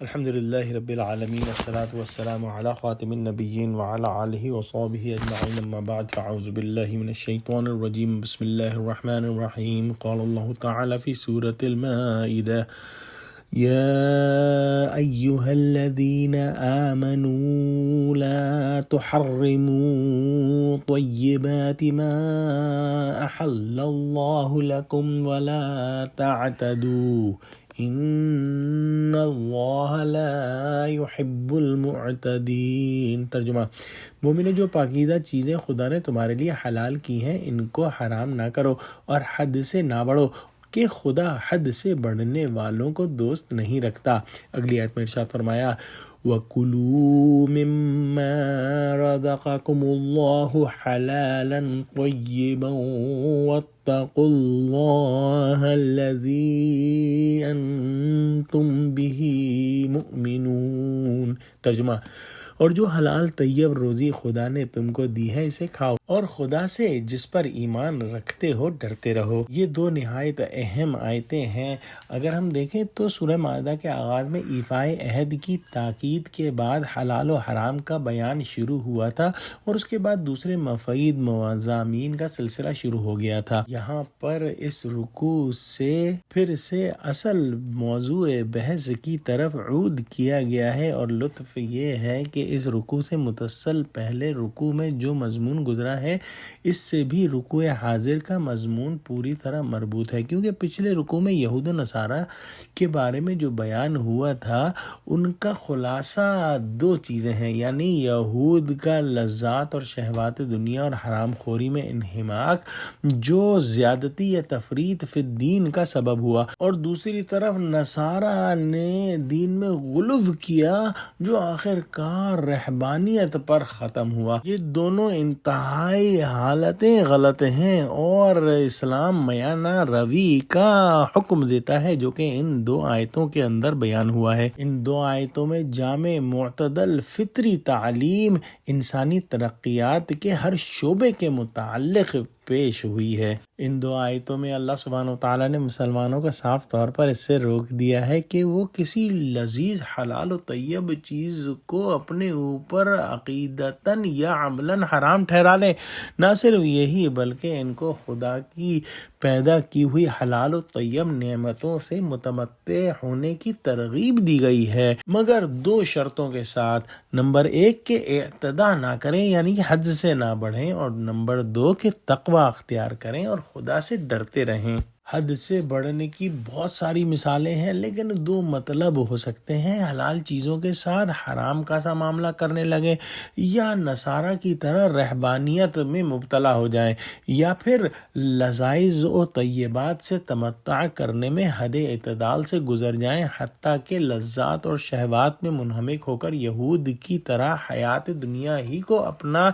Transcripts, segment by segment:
الحمد لله رب العالمين والصلاة والسلام على خاتم النبيين وعلى آله وصحبه أجمعين أما بعد فأعوذ بالله من الشيطان الرجيم بسم الله الرحمن الرحيم قال الله تعالى في سورة المائدة يا أيها الذين آمنوا لا تحرموا طيبات ما أحل الله لكم ولا تعتدوا ان اللہ لا يحب المعتدین۔ ترجمہ: مومنوں، جو پاکیزہ چیزیں خدا نے تمہارے لیے حلال کی ہیں ان کو حرام نہ کرو اور حد سے نہ بڑھو کہ خدا حد سے بڑھنے والوں کو دوست نہیں رکھتا۔ اگلی آیت میں ارشاد فرمایا وَكُلُوا مِمَّا رَزَقَكُمُ اللَّهُ حَلَالًا طَيِّبًا وَاتَّقُوا اللَّهَ الَّذِي أَنْتُمْ بِهِ مُؤْمِنُونَ۔ ترجمہ: اور جو حلال طیب روزی خدا نے تم کو دی ہے اسے کھاؤ اور خدا سے جس پر ایمان رکھتے ہو ڈرتے رہو۔ یہ دو نہایت اہم آیتیں ہیں۔ اگر ہم دیکھیں تو سورہ مائدہ کے آغاز میں ایفائے عہد کی تاکید کے بعد حلال و حرام کا بیان شروع ہوا تھا اور اس کے بعد دوسرے مفید مضامین کا سلسلہ شروع ہو گیا تھا۔ یہاں پر اس رکوع سے پھر سے اصل موضوع بحث کی طرف عود کیا گیا ہے، اور لطف یہ ہے کہ اس رکوع سے متصل پہلے رکوع میں جو مضمون گزرا ہے اس سے بھی رکوع حاضر کا مضمون پوری طرح مربوط ہے، کیونکہ پچھلے رکوع میں یہود و نصارہ کے بارے میں جو بیان ہوا تھا ان کا خلاصہ دو چیزیں ہیں، یعنی یہود کا لذات اور شہوات دنیا اور حرام خوری میں انہماک جو زیادتی یا تفریط فی الدین کا سبب ہوا، اور دوسری طرف نصارہ نے دین میں غلو کیا جو آخر کار رہبانیت پر ختم ہوا۔ یہ دونوں انتہائی حالتیں غلط ہیں اور اسلام میانہ روی کا حکم دیتا ہے جو کہ ان دو آیتوں کے اندر بیان ہوا ہے۔ ان دو آیتوں میں جامع معتدل فطری تعلیم انسانی ترقیات کے ہر شعبے کے متعلق پیش ہوئی ہے۔ ان دو آیتوں میں اللہ سبحانہ و تعالیٰ نے مسلمانوں کو صاف طور پر اس سے روک دیا ہے کہ وہ کسی لذیذ حلال و طیب چیز کو اپنے اوپر عقیدتاً یا عملاً حرام ٹھہرا لیں۔ نہ صرف یہی بلکہ ان کو خدا کی پیدا کی ہوئی حلال و طیب نعمتوں سے متمتع ہونے کی ترغیب دی گئی ہے، مگر دو شرطوں کے ساتھ۔ نمبر 1 کہ اعتداء نہ کریں، یعنی کہ حد سے نہ بڑھیں، اور نمبر 2 کہ تقوی اختیار کریں اور خدا سے ڈرتے رہیں۔ حد سے بڑھنے کی بہت ساری مثالیں ہیں، لیکن دو مطلب ہو سکتے ہیں: حلال چیزوں کے ساتھ حرام کا سا معاملہ کرنے لگے، یا نصارہ کی طرح رہبانیت میں مبتلا ہو جائیں، یا پھر لذائذ و طیبات سے تمتع کرنے میں حد اعتدال سے گزر جائیں، حتیٰ کہ لذات اور شہوات میں منہمک ہو کر یہود کی طرح حیات دنیا ہی کو اپنا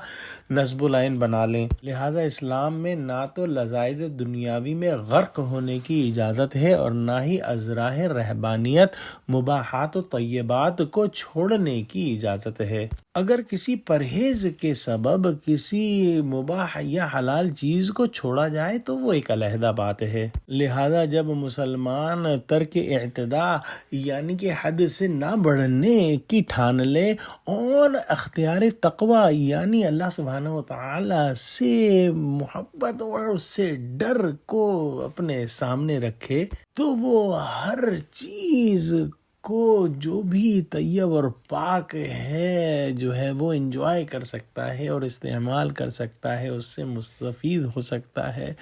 نصب العین بنا لیں۔ لہٰذا اسلام میں نہ تو لذائذ دنیاوی میں غرق ہونے کی اجازت ہے اور نہ ہی از راہ رہبانیت مباحات و طیبات کو چھوڑنے کی اجازت ہے۔ اگر کسی پرہیز کے سبب کسی مباح یا حلال چیز کو چھوڑا جائے تو وہ ایک علیحدہ بات ہے۔ لہذا جب مسلمان ترک اعتداء یعنی کہ حد سے نہ بڑھنے کی ٹھان لے اور اختیار تقوی یعنی اللہ سبحانہ و تعالی سے محبت اور اس سے ڈر کو اپنے سامنے رکھے تو وہ ہر چیز کو جو بھی طیب اور پاک ہے جو ہے وہ انجوائے کر سکتا ہے اور استعمال کر سکتا ہے، اس سے مستفید ہو سکتا ہے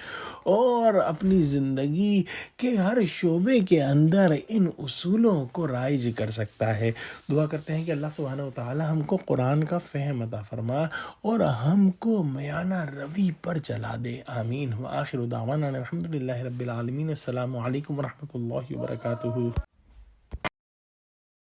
اور اپنی زندگی کے ہر شعبے کے اندر ان اصولوں کو رائج کر سکتا ہے۔ دعا کرتے ہیں کہ اللہ سبحانہ و تعالی ہم کو قرآن کا فہم عطا فرما اور ہم کو میانہ روی پر چلا دے، آمین۔ وآخر دعوانا الحمدللہ رب العالمین۔ السلام علیکم ورحمۃ اللہ وبرکاتہ۔